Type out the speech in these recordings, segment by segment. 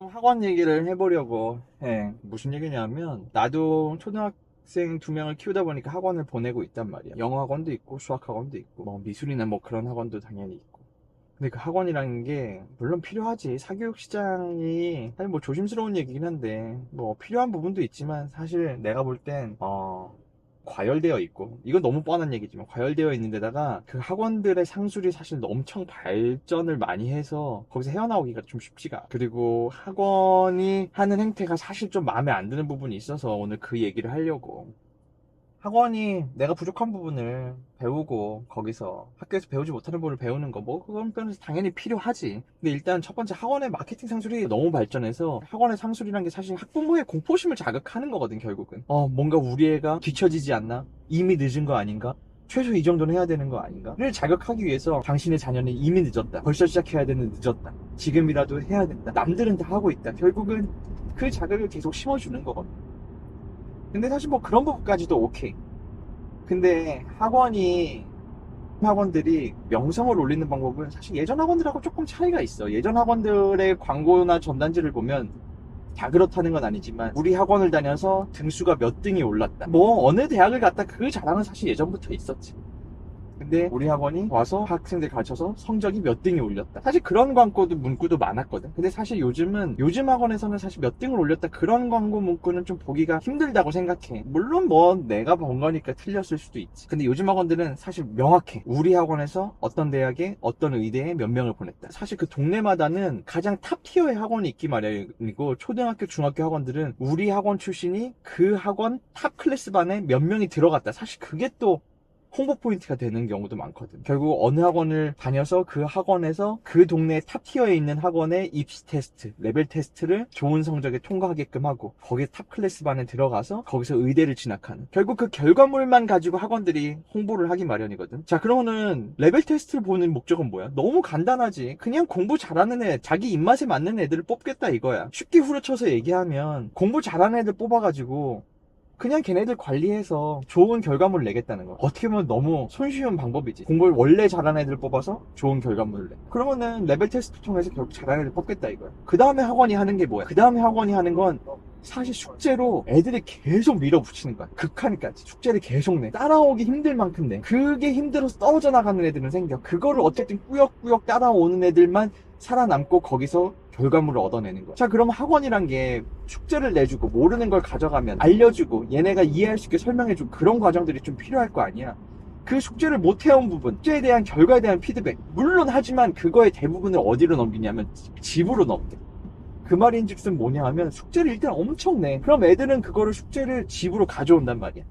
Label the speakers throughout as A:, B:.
A: 학원 얘기를 해보려고 해. 무슨 얘기냐면 나도 초등학생 2명을 키우다 보니까 학원을 보내고 있단 말이야. 영어 학원도 있고 수학 학원도 있고 뭐 미술이나 뭐 그런 학원도 당연히 있고. 근데 그 학원이라는 게 물론 필요하지. 사교육 시장이 사실 뭐 조심스러운 얘기긴 한데 뭐 필요한 부분도 있지만 사실 내가 볼 땐 과열되어 있고, 이건 너무 뻔한 얘기지만 과열되어 있는 데다가 그 학원들의 상술이 사실 엄청 발전을 많이 해서 거기서 헤어나오기가 좀 쉽지가 않아. 그리고 학원이 하는 행태가 사실 좀 마음에 안 드는 부분이 있어서 오늘 그 얘기를 하려고. 학원이 내가 부족한 부분을 배우고 거기서 학교에서 배우지 못하는 부분을 배우는 거 뭐 그건 당연히 필요하지. 근데 일단 첫 번째 학원의 마케팅 상술이 너무 발전해서 학원의 상술이란 게 사실 학부모의 공포심을 자극하는 거거든. 결국은 뭔가 우리 애가 뒤처지지 않나? 이미 늦은 거 아닌가? 최소 이 정도는 해야 되는 거 아닌가?를 자극하기 위해서 당신의 자녀는 이미 늦었다. 벌써 시작해야 되는 늦었다. 지금이라도 해야 된다. 남들은 다 하고 있다. 결국은 그 자극을 계속 심어주는 거거든. 근데 사실 뭐 그런 부분까지도 오케이. 근데 학원들이 명성을 올리는 방법은 사실 예전 학원들하고 조금 차이가 있어. 예전 학원들의 광고나 전단지를 보면 다 그렇다는 건 아니지만 우리 학원을 다녀서 등수가 몇 등이 올랐다. 뭐 어느 대학을 갔다 그 자랑은 사실 예전부터 있었지. 근데 우리 학원이 와서 학생들 가르쳐서 성적이 몇 등이 올렸다. 사실 그런 광고도 문구도 많았거든. 근데 사실 요즘 학원에서는 사실 몇 등을 올렸다 그런 광고 문구는 좀 보기가 힘들다고 생각해. 물론 뭐 내가 본 거니까 틀렸을 수도 있지. 근데 요즘 학원들은 사실 명확해. 우리 학원에서 어떤 대학에 어떤 의대에 몇 명을 보냈다. 사실 그 동네마다는 가장 탑 티어의 학원이 있기 마련이고, 초등학교 중학교 학원들은 우리 학원 출신이 그 학원 탑 클래스 반에 몇 명이 들어갔다. 사실 그게 또 홍보 포인트가 되는 경우도 많거든. 결국 어느 학원을 다녀서 그 학원에서 그 동네 탑 티어에 있는 학원의 입시 테스트, 레벨 테스트를 좋은 성적에 통과하게끔 하고 거기에 탑 클래스 반에 들어가서 거기서 의대를 진학하는, 결국 그 결과물만 가지고 학원들이 홍보를 하기 마련이거든. 자, 그러면은 레벨 테스트를 보는 목적은 뭐야? 너무 간단하지. 그냥 공부 잘하는 애, 자기 입맛에 맞는 애들을 뽑겠다 이거야. 쉽게 후려쳐서 얘기하면 공부 잘하는 애들 뽑아가지고 그냥 걔네들 관리해서 좋은 결과물을 내겠다는 거. 어떻게 보면 너무 손쉬운 방법이지. 공부를 원래 잘하는 애들 뽑아서 좋은 결과물을 내. 그러면은 레벨 테스트 통해서 결국 잘하는 애들 뽑겠다 이거야. 그 다음에 학원이 하는 게 뭐야? 그 다음에 학원이 하는 건 사실 숙제로 애들이 계속 밀어붙이는 거야. 극한까지 숙제를 계속 내. 따라오기 힘들 만큼 내. 그게 힘들어서 떨어져 나가는 애들은 생겨. 그거를 어쨌든 꾸역꾸역 따라오는 애들만 살아남고 거기서 결과물을 얻어내는 거야. 자, 그럼 학원이란 게 숙제를 내주고 모르는 걸 가져가면 알려주고 얘네가 이해할 수 있게 설명해주고 그런 과정들이 좀 필요할 거 아니야. 그 숙제를 못 해온 부분, 숙제에 대한 결과에 대한 피드백, 물론 하지만 그거의 대부분을 어디로 넘기냐면 집으로 넘겨. 그 말인즉슨 뭐냐 하면 숙제를 일단 엄청 내. 그럼 애들은 그거를 숙제를 집으로 가져온단 말이야.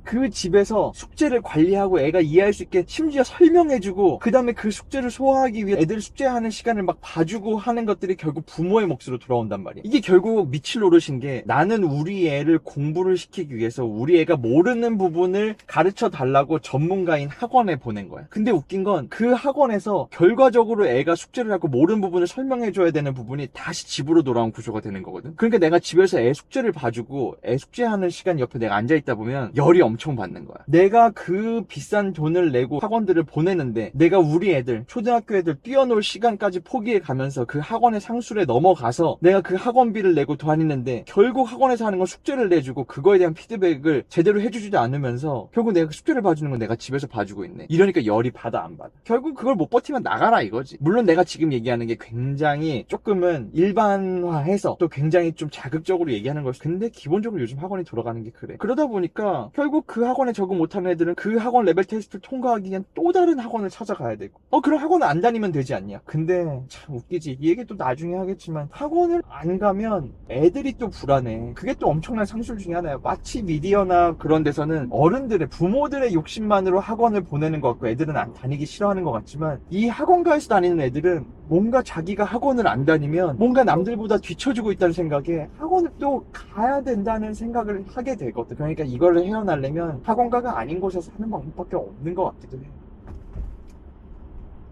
A: 그 집에서 숙제를 관리하고 애가 이해할 수 있게 심지어 설명해주고, 그 다음에 그 숙제를 소화하기 위해 애들 숙제하는 시간을 막 봐주고 하는 것들이 결국 부모의 몫으로 돌아온단 말이야. 이게 결국 미칠 노릇인 게, 나는 우리 애를 공부를 시키기 위해서 우리 애가 모르는 부분을 가르쳐 달라고 전문가인 학원에 보낸 거야. 근데 웃긴 건 그 학원에서 결과적으로 애가 숙제를 하고 모르는 부분을 설명해줘야 되는 부분이 다시 집으로 돌아온 구조가 되는 거거든. 그러니까 내가 집에서 애 숙제를 봐주고 애 숙제하는 시간 옆에 내가 앉아있다 보면 열이 엄청 받는 거야. 내가 그 비싼 돈을 내고 학원들을 보내는데 내가 우리 애들, 초등학교 애들 뛰어놀 시간까지 포기해 가면서 그 학원의 상술에 넘어가서 내가 그 학원비를 내고 다니는데 결국 학원에서 하는 건 숙제를 내주고 그거에 대한 피드백을 제대로 해주지도 않으면서 결국 내가 그 숙제를 봐주는 건 내가 집에서 봐주고 있네. 이러니까 열이 받아 안 받아? 결국 그걸 못 버티면 나가라 이거지. 물론 내가 지금 얘기하는 게 굉장히 조금은 일반화해서 또 굉장히 좀 자극적으로 얘기하는 걸, 근데 기본적으로 요즘 학원이 돌아가는 게 그래. 그러다 보니까 결국 그 학원에 적응 못하는 애들은 그 학원 레벨 테스트를 통과하기 위한 또 다른 학원을 찾아가야 되고, 그럼 학원을 안 다니면 되지 않냐. 근데 참 웃기지. 이 얘기 또 나중에 하겠지만 학원을 안 가면 애들이 또 불안해. 그게 또 엄청난 상술 중에 하나야. 마치 미디어나 그런 데서는 어른들의, 부모들의 욕심만으로 학원을 보내는 것 같고 애들은 안 다니기 싫어하는 것 같지만, 이 학원가에서 다니는 애들은 뭔가 자기가 학원을 안 다니면 뭔가 남들보다 뒤처지고 있다는 생각에 학원을 또 가야 된다는 생각을 하게 되거든. 그러니까 이걸 헤어나려면 학원가가 아닌 곳에서 하는 방법밖에 없는 것 같기도 해.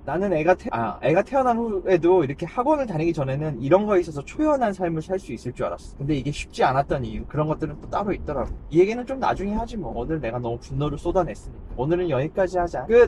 A: 나는 애가 태어난 후에도 이렇게 학원을 다니기 전에는 이런 거에 있어서 초연한 삶을 살 수 있을 줄 알았어. 근데 이게 쉽지 않았던 이유, 그런 것들은 또 따로 있더라고. 이 얘기는 좀 나중에 하지 뭐. 오늘 내가 너무 분노를 쏟아냈으니까. 오늘은 여기까지 하자. 끝!